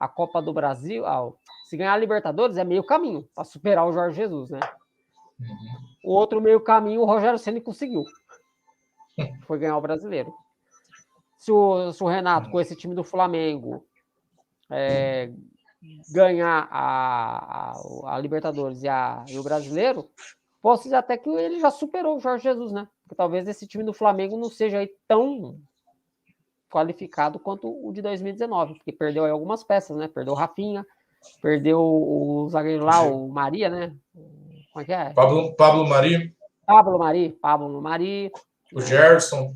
Speaker 1: Copa do Brasil, se ganhar a Libertadores, é meio caminho para superar o Jorge Jesus, né? O outro meio caminho, o Rogério Ceni conseguiu. Foi ganhar o Brasileiro. Se o Renato, com esse time do Flamengo, ganhar a Libertadores e o Brasileiro, posso dizer até que ele já superou o Jorge Jesus, né? Porque talvez esse time do Flamengo não seja aí tão qualificado quanto o de 2019, porque perdeu aí algumas peças, né? Perdeu o Rafinha, perdeu o zagueiro lá, o Maria, né? Como é que é?
Speaker 2: Pablo Mari.
Speaker 1: Pablo Mari.
Speaker 2: O Gerson.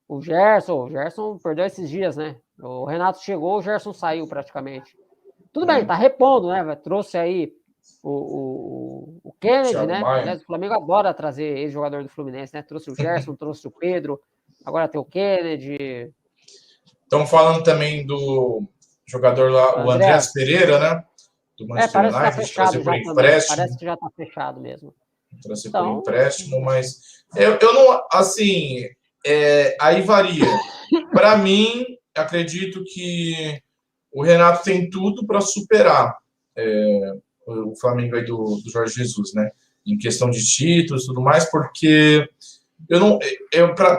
Speaker 1: O Gerson perdeu esses dias, né? O Renato chegou, o Gerson saiu praticamente. Tudo bem, tá repondo, né? Trouxe aí o Kennedy, Thiago, né? Maia. Aliás, o Flamengo adora trazer ex-jogador do Fluminense, né? Trouxe o Gerson, trouxe o Pedro, agora tem o Kennedy.
Speaker 2: Estão falando também do jogador lá, o Andreas Pereira, né? Do
Speaker 1: Manchester United, tá fechado já também. Parece que já tá fechado mesmo.
Speaker 2: Trazer por empréstimo, mas eu não, assim, aí varia. Para mim, acredito que o Renato tem tudo para superar o Flamengo aí do Jorge Jesus, né? Em questão de títulos e tudo mais, porque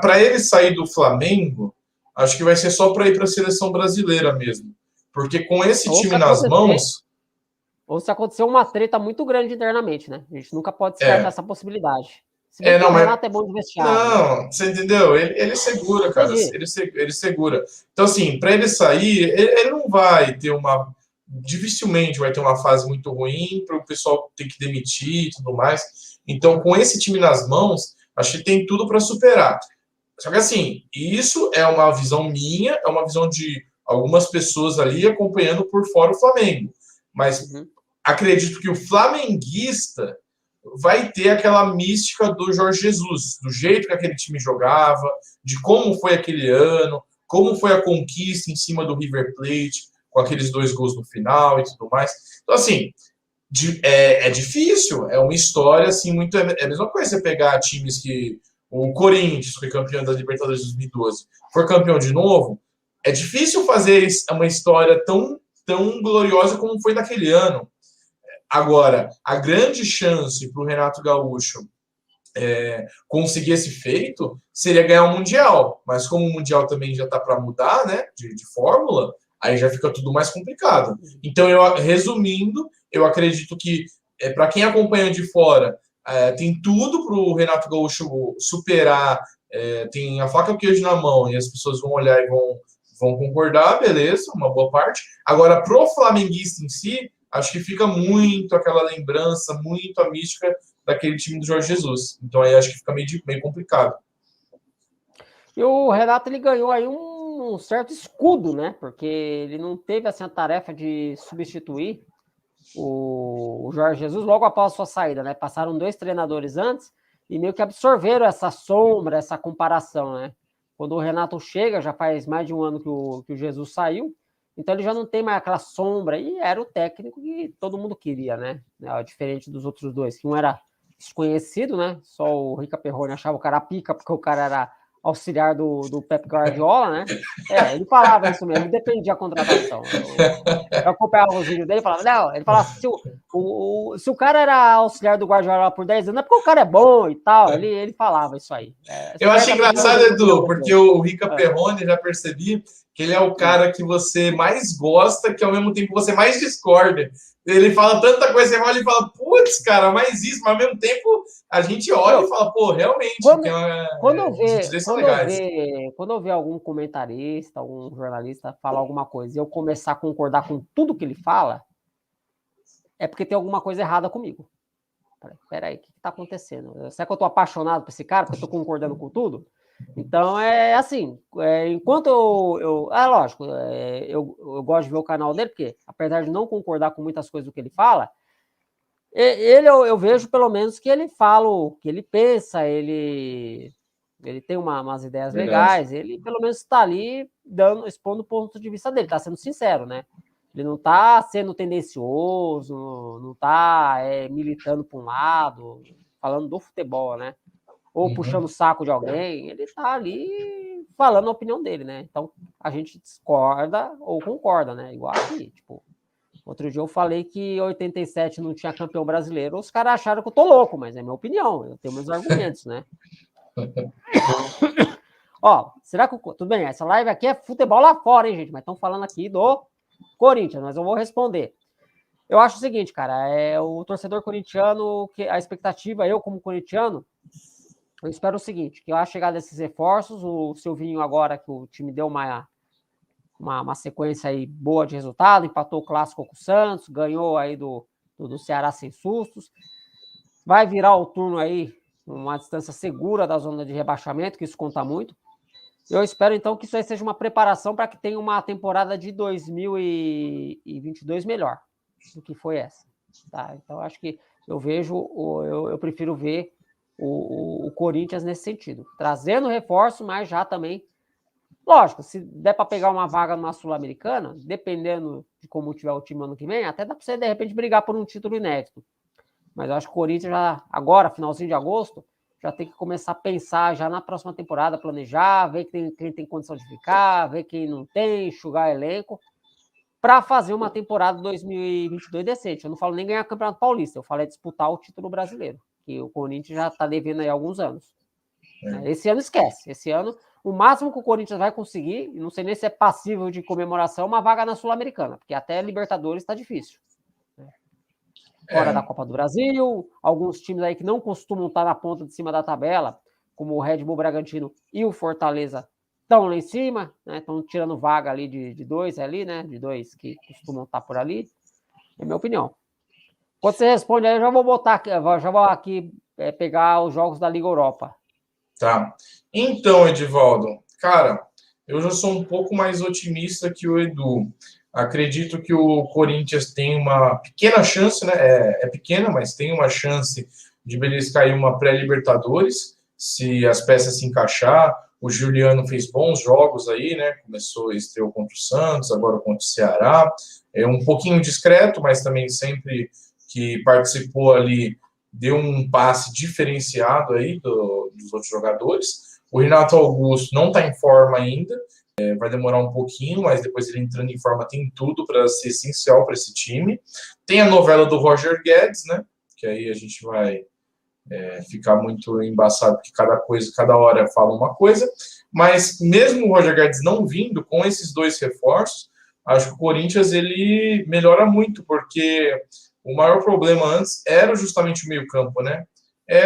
Speaker 2: para ele sair do Flamengo, acho que vai ser só para ir para a seleção brasileira mesmo. Porque com esse time nas mãos.
Speaker 1: Ou se acontecer uma treta muito grande internamente, né? A gente nunca pode descartar essa possibilidade. Se bem que o Renato é bom de vestiário.
Speaker 2: Não, você entendeu? Ele segura, cara. Ele segura. Então, assim, para ele sair, ele não vai ter dificilmente vai ter uma fase muito ruim para o pessoal ter que demitir e tudo mais. Então, com esse time nas mãos, acho que tem tudo para superar. Só que, assim, isso é uma visão minha, é uma visão de algumas pessoas ali acompanhando por fora o Flamengo. Mas acredito que o flamenguista vai ter aquela mística do Jorge Jesus, do jeito que aquele time jogava, de como foi aquele ano, como foi a conquista em cima do River Plate, com aqueles 2 gols no final e tudo mais. Então, assim, é difícil, é uma história, assim, muito... É a mesma coisa você pegar times que... O Corinthians foi campeão da Libertadores de 2012, for campeão de novo, é difícil fazer uma história tão gloriosa como foi naquele ano. Agora, a grande chance para o Renato Gaúcho conseguir esse feito seria ganhar o Mundial. Mas como o Mundial também já está para mudar, né, de fórmula, aí já fica tudo mais complicado. Então, resumindo, eu acredito que, para quem acompanha de fora, tem tudo para o Renato Gaúcho superar, tem a faca e o queijo na mão, e as pessoas vão olhar e vão concordar, beleza, uma boa parte. Agora, pro flamenguista em si, acho que fica muito aquela lembrança, muito a mística daquele time do Jorge Jesus. Então aí acho que fica meio complicado.
Speaker 1: E o Renato, ele ganhou aí um certo escudo, né? Porque ele não teve assim, a tarefa de substituir o Jorge Jesus logo após a sua saída, né? Passaram 2 treinadores antes e meio que absorveram essa sombra, essa comparação, né? Quando o Renato chega, já faz mais de um ano que o Jesus saiu, então ele já não tem mais aquela sombra, e era o técnico que todo mundo queria, né? Diferente dos outros dois, que um era desconhecido, né? Só o Rica Perrone achava o cara pica, porque o cara era auxiliar do Pep Guardiola, né? Ele falava isso mesmo, dependia da contratação. Eu acompanhava os vídeos dele e falava, não, ele falava, se o cara era auxiliar do Guardiola por 10 anos, é porque o cara é bom e tal, ele falava isso aí.
Speaker 2: Eu acho engraçado, Edu, porque o Rica Perrone, já percebi que ele é o cara que você mais gosta, que ao mesmo tempo você mais discorda. Ele fala tanta coisa, você olha e fala, putz, cara, mais isso, mas ao mesmo tempo a gente olha e fala, pô, realmente,
Speaker 1: quando eu ver algum comentarista, algum jornalista falar alguma coisa e eu começar a concordar com tudo que ele fala, é porque tem alguma coisa errada comigo. Peraí, o que está acontecendo? Será que eu estou apaixonado por esse cara, porque eu estou concordando com tudo? Então, é assim, enquanto lógico, eu gosto de ver o canal dele, porque apesar de não concordar com muitas coisas do que ele fala, eu vejo pelo menos que ele fala o que ele pensa, ele tem umas ideias legais, ele pelo menos está ali expondo o ponto de vista dele, está sendo sincero, né? Ele não está sendo tendencioso, não está militando para um lado, falando do futebol, né? Ou puxando o saco de alguém, ele está ali falando a opinião dele, né? Então, a gente discorda ou concorda, né? Igual aqui, tipo, outro dia eu falei que 87 não tinha campeão brasileiro, os caras acharam que eu tô louco, mas é minha opinião, eu tenho meus argumentos, né? Ó, será que... Tudo bem, essa live aqui é futebol lá fora, hein, gente? Mas estão falando aqui do Corinthians, mas eu vou responder. Eu acho o seguinte, cara, o torcedor corintiano, que a expectativa, eu como corintiano, eu espero o seguinte, que a chegada desses reforços, o Silvinho agora, que o time deu uma sequência aí boa de resultado, empatou o clássico com o Santos, ganhou aí do Ceará sem sustos, vai virar o turno aí, uma distância segura da zona de rebaixamento, que isso conta muito. Eu espero, então, que isso aí seja uma preparação para que tenha uma temporada de 2022 melhor do que foi essa. Tá? Então, acho que eu prefiro ver o Corinthians nesse sentido, trazendo reforço, mas já também, lógico, se der para pegar uma vaga numa Sul-Americana, dependendo de como tiver o time ano que vem, até dá para você, de repente, brigar por um título inédito. Mas eu acho que o Corinthians já, agora, finalzinho de agosto, já tem que começar a pensar já na próxima temporada, planejar, ver quem tem condição de ficar, ver quem não tem, enxugar elenco, para fazer uma temporada 2022 decente. Eu não falo nem ganhar Campeonato Paulista, eu falo disputar o título brasileiro, que o Corinthians já está devendo aí há alguns anos. Esse ano esquece. Esse ano, o máximo que o Corinthians vai conseguir, não sei nem se é passível de comemoração, uma vaga na Sul-Americana, porque até Libertadores está difícil. Fora da Copa do Brasil, alguns times aí que não costumam estar na ponta de cima da tabela, como o Red Bull Bragantino e o Fortaleza, estão lá em cima, né? Estão tirando vaga ali de dois ali, né? De dois que costumam estar por ali. É a minha opinião. Quando você responde aí, eu já vou aqui pegar os jogos da Liga Europa.
Speaker 2: Tá. Então, Edivaldo, cara, eu já sou um pouco mais otimista que o Edu. Acredito que o Corinthians tem uma pequena chance, né? É pequena, mas tem uma chance de beliscar aí uma pré-Libertadores, se as peças se encaixar. O Juliano fez bons jogos aí, né? Estreou contra o Santos, agora contra o Ceará. É um pouquinho discreto, mas também sempre que participou ali deu um passe diferenciado aí dos outros jogadores. O Renato Augusto não está em forma ainda, vai demorar um pouquinho, mas depois ele entrando em forma tem tudo para ser essencial para esse time. Tem a novela do Roger Guedes, né? Que aí a gente vai ficar muito embaçado, porque cada hora fala uma coisa. Mas mesmo o Roger Guedes não vindo, com esses dois reforços, acho que o Corinthians ele melhora muito, porque o maior problema antes era justamente o meio-campo, né?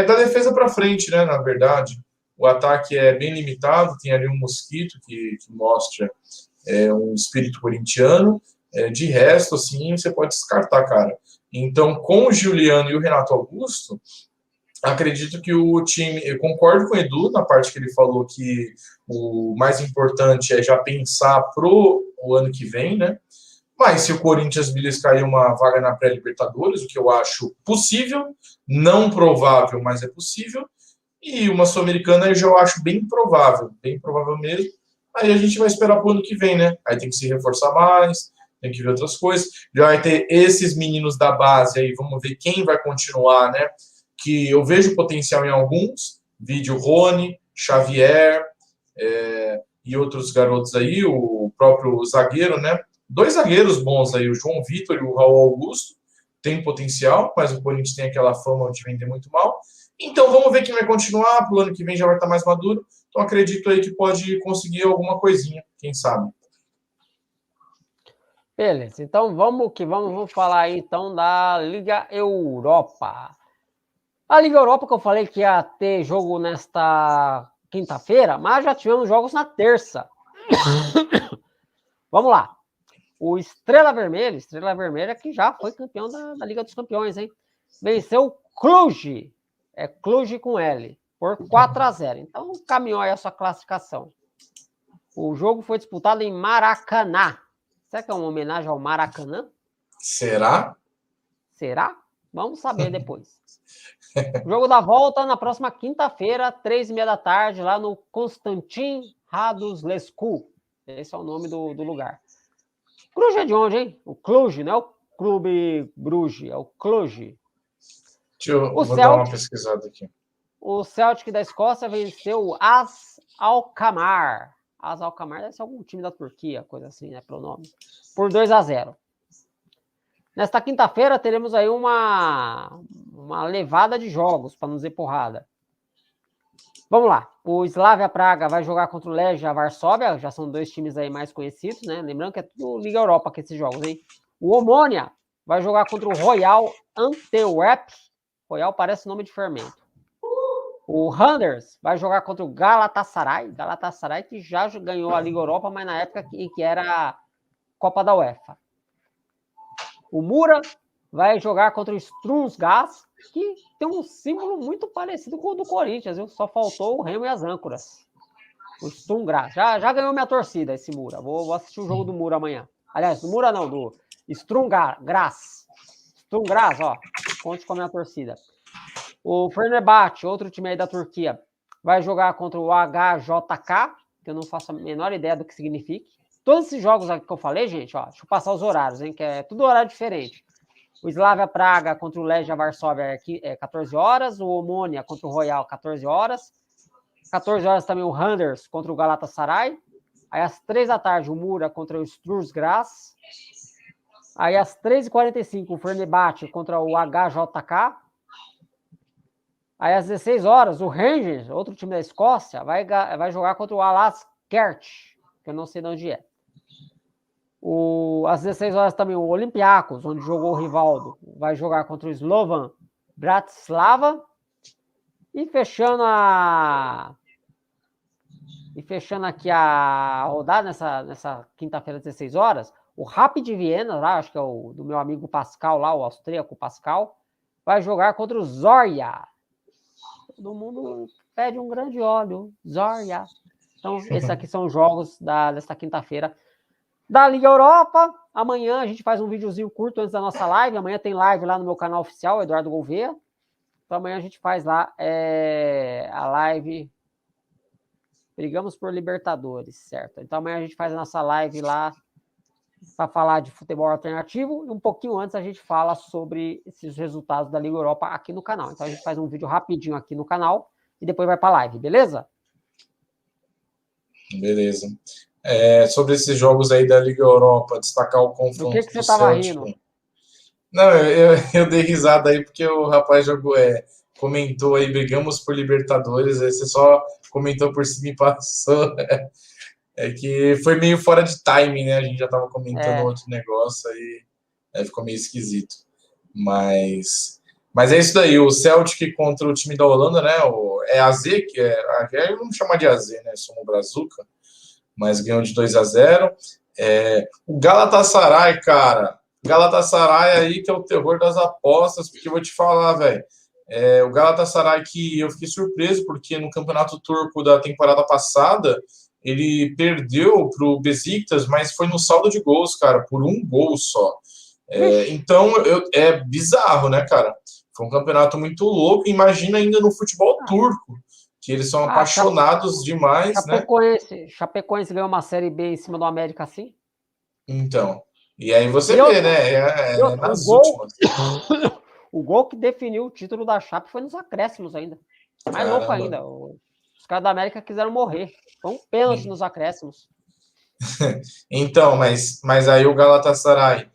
Speaker 2: Da defesa para frente, né? Na verdade, o ataque é bem limitado, tem ali um Mosquito que mostra um espírito corintiano. De resto, assim, você pode descartar, cara. Então, com o Giuliano e o Renato Augusto, acredito que o time... Eu concordo com o Edu na parte que ele falou que o mais importante é já pensar pro o ano que vem, né? Mas se o Corinthians beliscar uma vaga na pré-Libertadores, o que eu acho possível, não provável, mas é possível, e uma Sul-Americana eu já acho bem provável mesmo. Aí a gente vai esperar pro ano que vem, né? Aí tem que se reforçar mais, tem que ver outras coisas. Já vai ter esses meninos da base aí, vamos ver quem vai continuar, né? Que eu vejo potencial em alguns, vídeo Rony, Xavier, e outros garotos aí, o próprio zagueiro, né? 2 zagueiros bons aí, o João Vitor e o Raul Augusto, tem potencial, mas o Corinthians tem aquela fama de vender muito mal. Então vamos ver quem vai continuar, pro ano que vem já vai estar mais maduro. Então acredito aí que pode conseguir alguma coisinha, quem sabe.
Speaker 1: Beleza, então vamos falar aí então da Liga Europa. A Liga Europa que eu falei que ia ter jogo nesta quinta-feira, mas já tivemos jogos na terça. Vamos lá. O Estrela Vermelha que já foi campeão da Liga dos Campeões, hein? Venceu o Cluj, Cluj com L, por 4-0. Então caminhou aí a sua classificação. O jogo foi disputado em Maracanã. Será que é uma homenagem ao Maracanã?
Speaker 2: Será?
Speaker 1: Será? Vamos saber depois. O jogo da volta na próxima quinta-feira, 3h30 da tarde, lá no Konstantin Raduslescu. Esse é o nome do lugar. Cluj é de onde, hein? O Cluj, não é o Clube Bruges, é o Cluj.
Speaker 2: Vou dar uma pesquisada aqui.
Speaker 1: O Celtic da Escócia venceu o AS Alkmaar. AS Alkmaar deve ser algum time da Turquia, coisa assim, né, pelo nome. Por 2-0. Nesta quinta-feira teremos aí uma levada de jogos, para não dizer porrada. Vamos lá. O Slavia Praga vai jogar contra o Legia Varsóvia, já são 2 times aí mais conhecidos, né? Lembrando que é tudo Liga Europa que esses jogos, hein? O Omonia vai jogar contra o Royal Antwerp. Royal parece nome de fermento. O Randers vai jogar contra o Galatasaray. Galatasaray que já ganhou a Liga Europa, mas na época que era a Copa da UEFA. O Mura vai jogar contra o Strumsgas, que tem um símbolo muito parecido com o do Corinthians, viu? Só faltou o Remo e as âncoras. O Strumsgas. Já ganhou minha torcida esse Mura. Vou assistir o jogo do Mura amanhã. Aliás, do Mura não, do Strumsgas. Strumsgas, ó. Conte com a minha torcida. O Fenerbahçe, outro time aí da Turquia, vai jogar contra o HJK, que eu não faço a menor ideia do que significa. Todos esses jogos aqui que eu falei, gente, ó, deixa eu passar os horários, hein, que é tudo horário diferente. O Slavia Praga contra o Legia Varsóvia é 14 horas, o Omonia contra o Royal, 14 horas. 14 horas também o Randers contra o Galatasaray. Aí às 3 da tarde o Mura contra o Strumsgas. Aí às 3h45 o Fenerbahçe contra o HJK. Aí às 16 horas o Rangers, outro time da Escócia, vai jogar contra o Alaskert, que eu não sei de onde é. Às 16 horas também o Olympiacos, onde jogou o Rivaldo, vai jogar contra o Slovan Bratislava. E fechando aqui a rodada nessa quinta-feira, às 16 horas, o Rapid Viena, lá, acho que é o do meu amigo Pascal, lá, o austríaco Pascal, vai jogar contra o Zorya. Todo mundo pede um grande óleo, Zorya. Então, esses aqui são os jogos desta quinta-feira da Liga Europa. Amanhã a gente faz um videozinho curto antes da nossa live. Amanhã tem live lá no meu canal oficial, Eduardo Gouveia. Então amanhã a gente faz lá a live Brigamos por Libertadores, certo? Então amanhã a gente faz a nossa live lá para falar de futebol alternativo e um pouquinho antes a gente fala sobre esses resultados da Liga Europa aqui no canal. Então a gente faz um vídeo rapidinho aqui no canal e depois vai para a live, beleza?
Speaker 2: Beleza. Sobre esses jogos aí da Liga Europa, destacar o confronto
Speaker 1: do que você estava rindo?
Speaker 2: Não, eu dei risada aí porque o rapaz comentou aí, brigamos por Libertadores, aí você só comentou por cima e passou. É que foi meio fora de timing, né? A gente já estava comentando outro negócio aí ficou meio esquisito. Mas é isso daí, o Celtic contra o time da Holanda, né? É AZ, que eu não vou chamar de AZ, né? Somos Brazuca. mas ganhou de 2-0. O Galatasaray, cara, Galatasaray aí que é o terror das apostas, porque eu vou te falar, velho, o Galatasaray que eu fiquei surpreso, porque no Campeonato Turco da temporada passada, ele perdeu para o Besiktas, mas foi no saldo de gols, cara, por um gol só. Então, é bizarro, né, cara? Foi um campeonato muito louco. Imagina ainda no futebol turco, que eles são apaixonados demais,
Speaker 1: Chapecoense ganhou uma Série B em cima do América, assim?
Speaker 2: Então, e aí você vê, né? Nas últimas.
Speaker 1: O gol que definiu o título da Chape foi nos acréscimos ainda. Mais louco ainda. Os caras da América quiseram morrer. Foi um pênalti nos acréscimos.
Speaker 2: Então, mas aí o Galatasaray,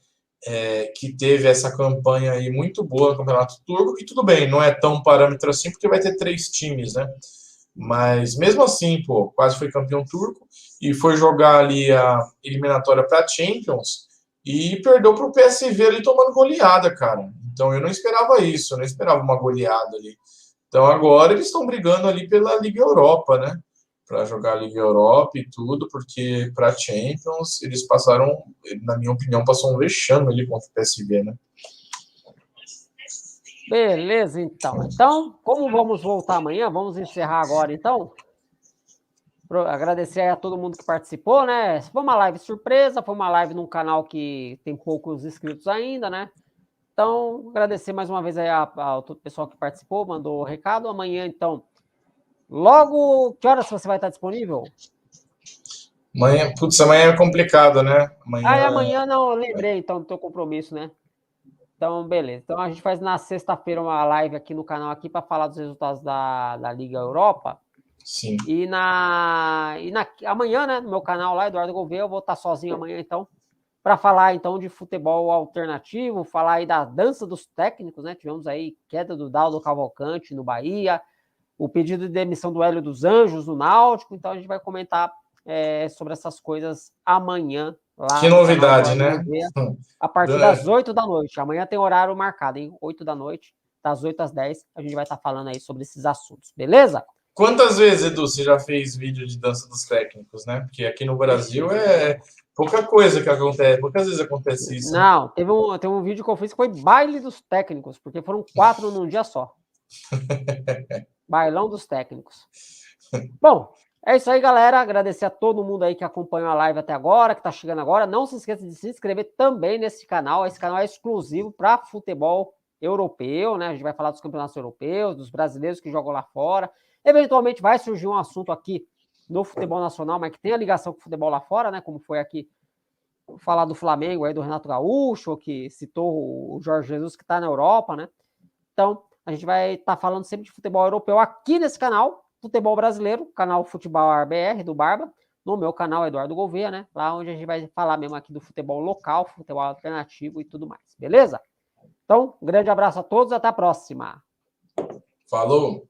Speaker 2: que teve essa campanha aí muito boa no Campeonato Turco, e tudo bem, não é tão parâmetro assim, porque vai ter 3 times, né? Mas mesmo assim, pô, quase foi campeão turco e foi jogar ali a eliminatória para Champions e perdeu para o PSV ali tomando goleada, cara. Então eu não esperava isso, eu não esperava uma goleada ali. Então agora eles estão brigando ali pela Liga Europa, né? Para jogar a Liga Europa e tudo, porque para Champions eles passaram, na minha opinião, passou um vexame ali contra o PSV, né?
Speaker 1: Beleza, então. Então, como vamos voltar amanhã, vamos encerrar agora, então. Agradecer a todo mundo que participou, né? Foi uma live surpresa, foi uma live num canal que tem poucos inscritos ainda, né? Então, agradecer mais uma vez aí ao todo o pessoal que participou, mandou o recado. Amanhã, então, logo, que horas você vai estar disponível?
Speaker 2: Amanhã é complicado, né?
Speaker 1: Amanhã não, eu lembrei, então, do teu compromisso, né? Então, beleza. Então, a gente faz na sexta-feira uma live aqui no canal aqui para falar dos resultados da Liga Europa.
Speaker 2: Sim.
Speaker 1: E amanhã, né, no meu canal lá, Eduardo Gouveia, eu vou estar sozinho amanhã, então, para falar, então, de futebol alternativo, falar aí da dança dos técnicos, né? Tivemos aí queda do Daldo Cavalcante no Bahia, o pedido de demissão do Hélio dos Anjos no Náutico, então a gente vai comentar sobre essas coisas amanhã lá
Speaker 2: que
Speaker 1: no
Speaker 2: novidade,
Speaker 1: canal
Speaker 2: né?
Speaker 1: Gouveia, a partir das 8 da noite. Amanhã tem horário marcado, hein? 8 da noite, das 8 às 10, a gente vai estar falando aí sobre esses assuntos, beleza?
Speaker 2: Quantas vezes, Edu, você já fez vídeo de dança dos técnicos, né? Porque aqui no Brasil é pouca coisa que acontece, poucas vezes acontece isso.
Speaker 1: Não, né? teve um vídeo que eu fiz que foi baile dos técnicos, porque foram 4 num dia só. Bailão dos técnicos. Bom, é isso aí, galera. Agradecer a todo mundo aí que acompanhou a live até agora, que tá chegando agora. Não se esqueça de se inscrever também nesse canal. Esse canal é exclusivo para futebol europeu, né? A gente vai falar dos campeonatos europeus, dos brasileiros que jogam lá fora. Eventualmente vai surgir um assunto aqui no futebol nacional, mas que tem a ligação com o futebol lá fora, né? Como foi aqui falar do Flamengo aí, do Renato Gaúcho, que citou o Jorge Jesus, que está na Europa, né? Então, a gente vai estar falando sempre de futebol europeu aqui nesse canal, futebol brasileiro, canal Futebol RBR do Barba, no meu canal Eduardo Gouveia, né? Lá onde a gente vai falar mesmo aqui do futebol local, futebol alternativo e tudo mais, beleza? Então, um grande abraço a todos, até a próxima.
Speaker 2: Falou!